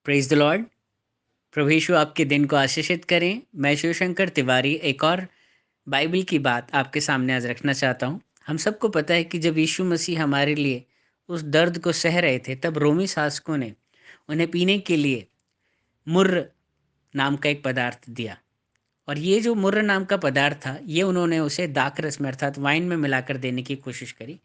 Praise the lord. प्रभु यीशु आपके दिन को आशीषित करें। मैं शिवशंकर तिवारी एक और बाइबल की बात आपके सामने आज रखना चाहता हूँ। हम सबको पता है कि जब यीशु मसीह हमारे लिए उस दर्द को सह रहे थे, तब रोमी शासकों ने उन्हें पीने के लिए मुर्र नाम का एक पदार्थ दिया। और ये जो मुर्र नाम का पदार्थ था, ये उन्होंने उसे दाखरस में अर्थात वाइन में मिलाकर देने की कोशिश करी।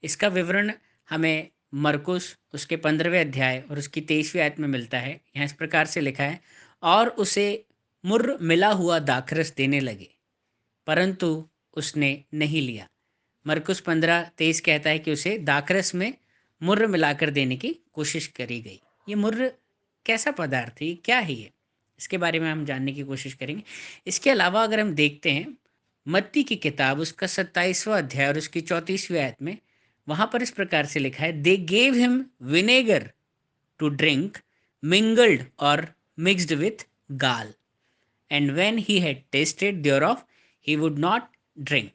इसका विवरण हमें मरकुस उसके 15वें अध्याय और उसकी 23वीं आयत में मिलता है। यहाँ इस प्रकार से लिखा है, और उसे मुर्र मिला हुआ दाखरस देने लगे, परंतु उसने नहीं लिया। मरकुस 15:23 कहता है कि उसे दाखरस में मुर्र मिलाकर देने की कोशिश करी गई। ये मुर्र कैसा पदार्थ है, क्या है ये? इसके बारे में हम जानने की कोशिश करेंगे। इसके अलावा अगर हम देखते हैं मत्ती की किताब उसका 27वां अध्याय और उसकी 34वीं आयत में, वहाँ पर इस प्रकार से लिखा है, they gave him vinegar to drink mingled और mixed with gall, and when he had tasted thereof he would not drink.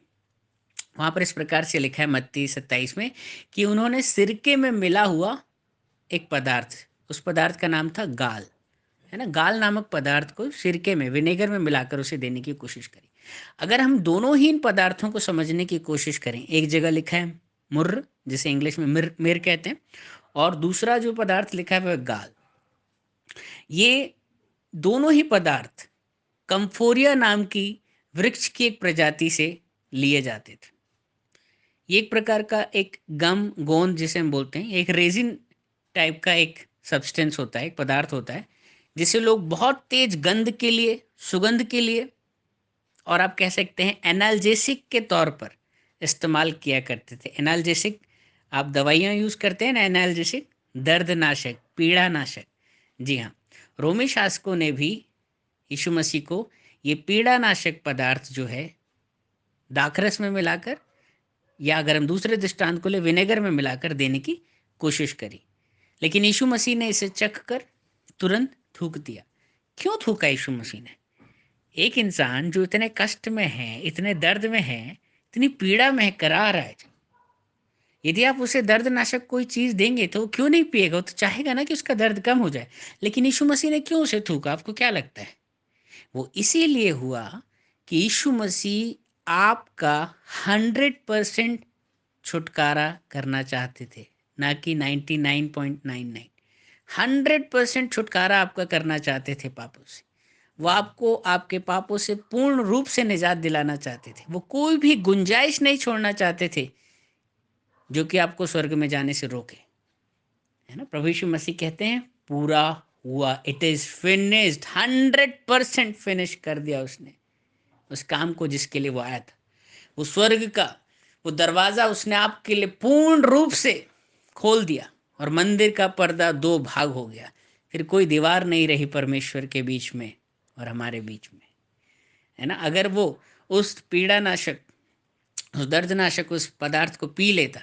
वहाँ पर इस प्रकार से लिखा है मत्ती 27 में कि उन्होंने सिरके में मिला हुआ एक पदार्थ, उस पदार्थ का नाम था गाल, है ना। गाल नामक पदार्थ को सिरके में, विनेगर में मिलाकर उसे देने की कोशिश करी। अगर हम दोनों ही इन पदार्थों को समझने की कोशिश करें, एक जगह लिखा है मुर्र, जिसे इंग्लिश में मिर कहते हैं, और दूसरा जो पदार्थ लिखा है वह गाल। ये दोनों ही पदार्थ कम्फोरिया नाम की वृक्ष की एक प्रजाति से लिए जाते थे। ये एक प्रकार का एक गम गोंद जिसे हम बोलते हैं, एक रेजिन टाइप का एक सब्सटेंस होता है, एक पदार्थ होता है, जिसे लोग बहुत तेज गंध के लिए, सुगंध के लिए, और आप कह सकते हैं एनाल्जेसिक के तौर पर इस्तेमाल किया करते थे। एनाल्जेसिक, आप दवाइयाँ यूज़ करते हैं ना, एनाल्जेसिक, दर्दनाशक, पीड़ानाशक। जी हाँ, रोमी शासकों ने भी यीशु मसीह को ये पीड़ानाशक पदार्थ जो है दाखरस में मिलाकर, या अगर हम दूसरे दृष्टांत को ले, विनेगर में मिलाकर देने की कोशिश करी। लेकिन यीशु मसीह ने इसे चख कर तुरंत थूक दिया। क्यों थूका यीशु मसीह ने? एक इंसान जो इतने कष्ट में है, इतने दर्द में है, इतनी पीड़ा में है, करा रहा है, यदि आप उसे दर्दनाशक कोई चीज़ देंगे तो वो क्यों नहीं पिएगा? वो तो चाहेगा ना कि उसका दर्द कम हो जाए। लेकिन यीशु मसीह ने क्यों उसे थूका? आपको क्या लगता है? वो इसीलिए हुआ कि यीशु मसीह आपका 100% छुटकारा करना चाहते थे, ना कि 99.99। 100% छुटकारा आपका करना चाहते थे पापों से। वो आपको आपके पापों से पूर्ण रूप से निजात दिलाना चाहते थे। वो कोई भी गुंजाइश नहीं छोड़ना चाहते थे जो कि आपको स्वर्ग में जाने से रोके, है ना। प्रभु यीशु मसीह कहते हैं पूरा हुआ, इट इज फिनिश्ड। 100% फिनिश कर दिया उसने उस काम को जिसके लिए वो आया था। वो स्वर्ग का वो दरवाज़ा उसने आपके लिए पूर्ण रूप से खोल दिया, और मंदिर का पर्दा दो भाग हो गया। फिर कोई दीवार नहीं रही परमेश्वर के बीच में और हमारे बीच में, है ना। अगर वो उस पीड़ानाशक, उस दर्दनाशक, उस पदार्थ को पी लेता,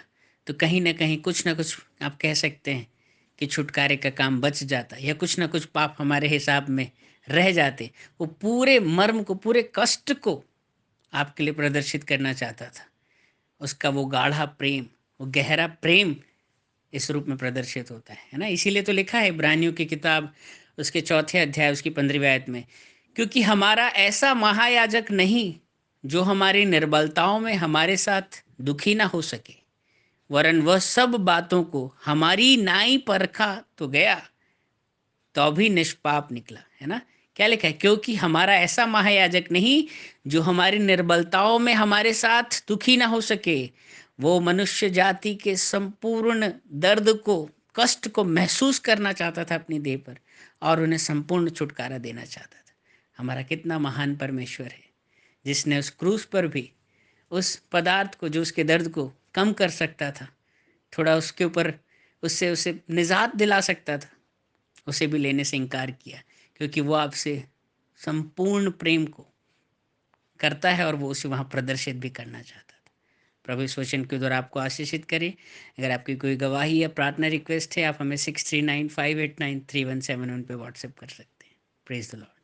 तो कहीं ना कुछ आप कह सकते हैं कि छुटकारे का काम बच जाता, या कुछ ना कुछ पाप हमारे हिसाब में रह जाते। वो पूरे मर्म को, पूरे कष्ट को आपके लिए प्रदर्शित करना चाहता था। उसका वो गाढ़ा प्रेम, वो गहरा प्रेम इस रूप में प्रदर्शित होता है ना। इसीलिए तो लिखा है इब्रानियों की किताब उसके 4थे अध्याय उसकी 15वीं आयत में, क्योंकि हमारा ऐसा महायाजक नहीं जो हमारी निर्बलताओं में हमारे साथ दुखी ना हो सके, वरन वह सब बातों को हमारी नाई परखा तो गया, तो भी निष्पाप निकला, है ना। क्या लिखा है? क्योंकि हमारा ऐसा महायाजक नहीं जो हमारी निर्बलताओं में हमारे साथ दुखी ना हो सके। वो मनुष्य जाति के संपूर्ण दर्द को, कष्ट को महसूस करना चाहता था अपनी देह पर, और उन्हें संपूर्ण छुटकारा देना चाहता था। हमारा कितना महान परमेश्वर है, जिसने उस क्रूस पर भी उस पदार्थ को, जो उसके दर्द को कम कर सकता था, थोड़ा उसके ऊपर, उससे उसे निजात दिला सकता था, उसे भी लेने से इनकार किया, क्योंकि वो आपसे संपूर्ण प्रेम को करता है और वो उसे वहाँ प्रदर्शित भी करना चाहता था। प्रभु इस वचन के द्वारा आपको आशीषित करे। अगर आपकी कोई गवाही या प्रार्थना रिक्वेस्ट है, आप हमें 6395893171 पे व्हाट्सएप कर सकते हैं। Praise the Lord.